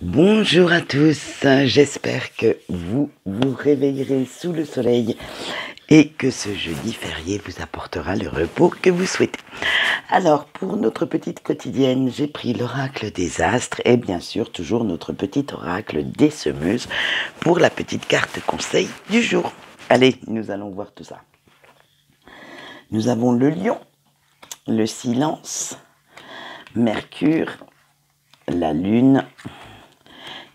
Bonjour à tous, j'espère que vous vous réveillerez sous le soleil et que ce jeudi férié vous apportera le repos que vous souhaitez. Alors, pour notre petite quotidienne, j'ai pris l'oracle des astres et bien sûr toujours notre petit oracle des semeuses pour la petite carte conseil du jour. Allez, nous allons voir tout ça. Nous avons le lion, le silence, Mercure, la lune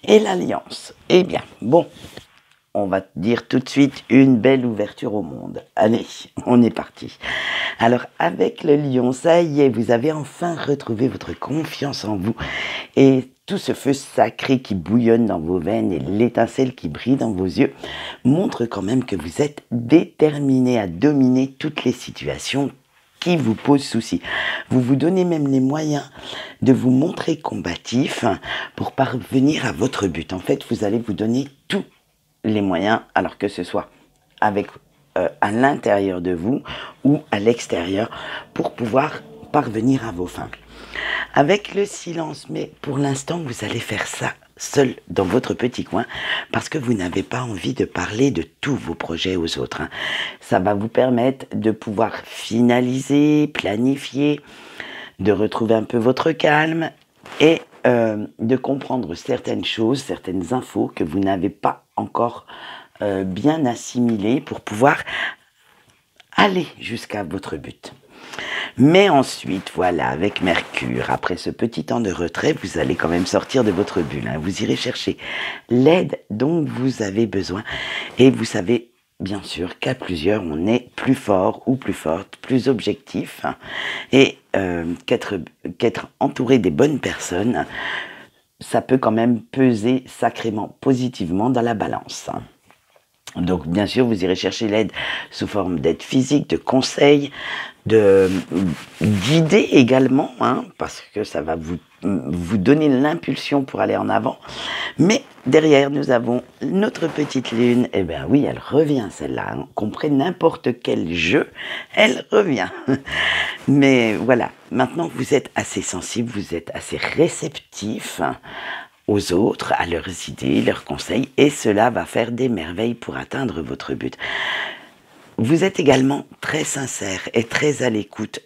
et l'alliance. Eh bien, bon, on va dire tout de suite une belle ouverture au monde. Allez, on est parti. Alors, avec le lion, ça y est, vous avez enfin retrouvé votre confiance en vous et tout ce feu sacré qui bouillonne dans vos veines et l'étincelle qui brille dans vos yeux montre quand même que vous êtes déterminé à dominer toutes les situations qui vous posent souci. Vous vous donnez même les moyens de vous montrer combatif pour parvenir à votre but. En fait, vous allez vous donner tous les moyens, alors que ce soit avec à l'intérieur de vous ou à l'extérieur, pour pouvoir parvenir à vos fins. Avec le silence, mais pour l'instant, vous allez faire ça seul dans votre petit coin parce que vous n'avez pas envie de parler de tous vos projets aux autres. Ça va vous permettre de pouvoir finaliser, planifier, de retrouver un peu votre calme et de comprendre certaines choses, certaines infos que vous n'avez pas encore bien assimilées pour pouvoir aller jusqu'à votre but. Mais ensuite, voilà, avec Mercure, après ce petit temps de retrait, vous allez quand même sortir de votre bulle. Vous irez chercher l'aide dont vous avez besoin. Et vous savez, bien sûr, qu'à plusieurs, on est plus fort ou plus forte, plus objectif. Et qu'être entouré des bonnes personnes, ça peut quand même peser sacrément positivement dans la balance. Donc, bien sûr, vous irez chercher l'aide sous forme d'aide physique, de conseils, d'idées également, parce que ça va vous donner l'impulsion pour aller en avant. Mais derrière, nous avons notre petite lune. Eh bien oui, elle revient celle-là. Qu'on prenne n'importe quel jeu, elle revient. Mais voilà, maintenant vous êtes assez sensible, vous êtes assez réceptif aux autres, à leurs idées, leurs conseils, et cela va faire des merveilles pour atteindre votre but. Vous êtes également très sincère et très à l'écoute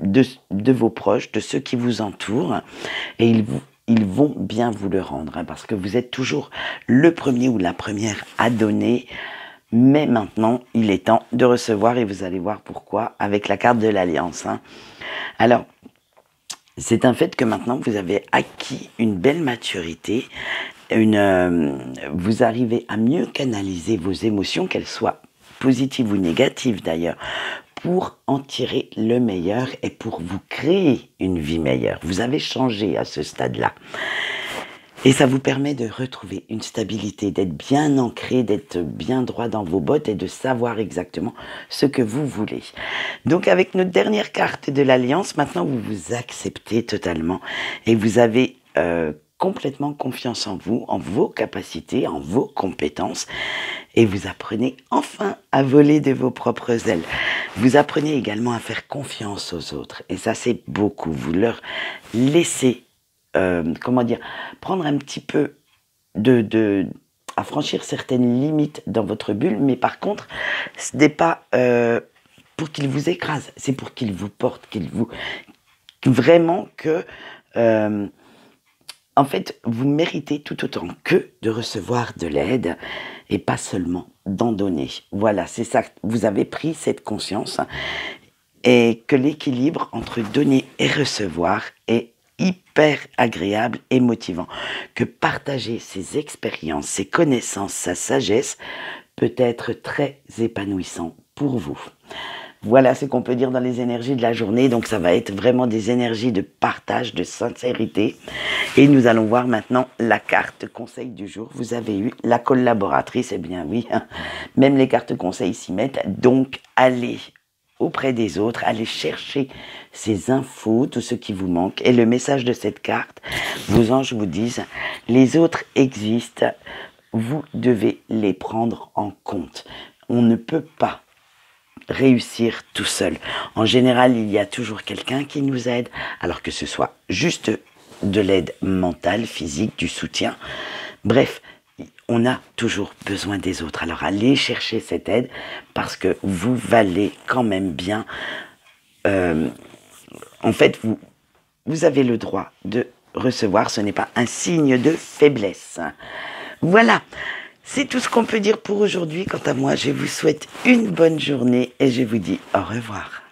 de vos proches, de ceux qui vous entourent, et ils vont bien vous le rendre, parce que vous êtes toujours le premier ou la première à donner, mais maintenant, il est temps de recevoir, et vous allez voir pourquoi, avec la carte de l'Alliance. Alors, c'est un fait que maintenant, vous avez acquis une belle maturité, vous arrivez à mieux canaliser vos émotions, qu'elles soient positives ou négatives d'ailleurs, pour en tirer le meilleur et pour vous créer une vie meilleure. Vous avez changé à ce stade-là. Et ça vous permet de retrouver une stabilité, d'être bien ancré, d'être bien droit dans vos bottes et de savoir exactement ce que vous voulez. Donc avec notre dernière carte de l'Alliance, maintenant vous vous acceptez totalement et vous avez complètement confiance en vous, en vos capacités, en vos compétences, et vous apprenez enfin à voler de vos propres ailes. Vous apprenez également à faire confiance aux autres, et ça c'est beaucoup. Vous leur laissez, prendre un petit peu à franchir certaines limites dans votre bulle, mais par contre, ce n'est pas pour qu'ils vous écrasent, c'est pour qu'ils vous portent, vraiment que en fait, vous méritez tout autant que de recevoir de l'aide et pas seulement d'en donner. Voilà, c'est ça. Vous avez pris cette conscience et que l'équilibre entre donner et recevoir est hyper agréable et motivant. Que partager ses expériences, ses connaissances, sa sagesse peut être très épanouissant pour vous. Voilà ce qu'on peut dire dans les énergies de la journée. Donc ça va être vraiment des énergies de partage, de sincérité. Et nous allons voir maintenant la carte conseil du jour. Vous avez eu la collaboratrice. Eh bien oui, même les cartes conseils s'y mettent. Donc allez auprès des autres, allez chercher ces infos, tout ce qui vous manque. Et le message de cette carte, vos anges vous disent, les autres existent, vous devez les prendre en compte. On ne peut pas réussir tout seul. En général, il y a toujours quelqu'un qui nous aide, alors que ce soit juste de l'aide mentale, physique, du soutien. Bref, on a toujours besoin des autres. Alors allez chercher cette aide parce que vous valez quand même bien. En fait, vous avez le droit de recevoir. Ce n'est pas un signe de faiblesse. Voilà, c'est tout ce qu'on peut dire pour aujourd'hui. Quant à moi, je vous souhaite une bonne journée et je vous dis au revoir.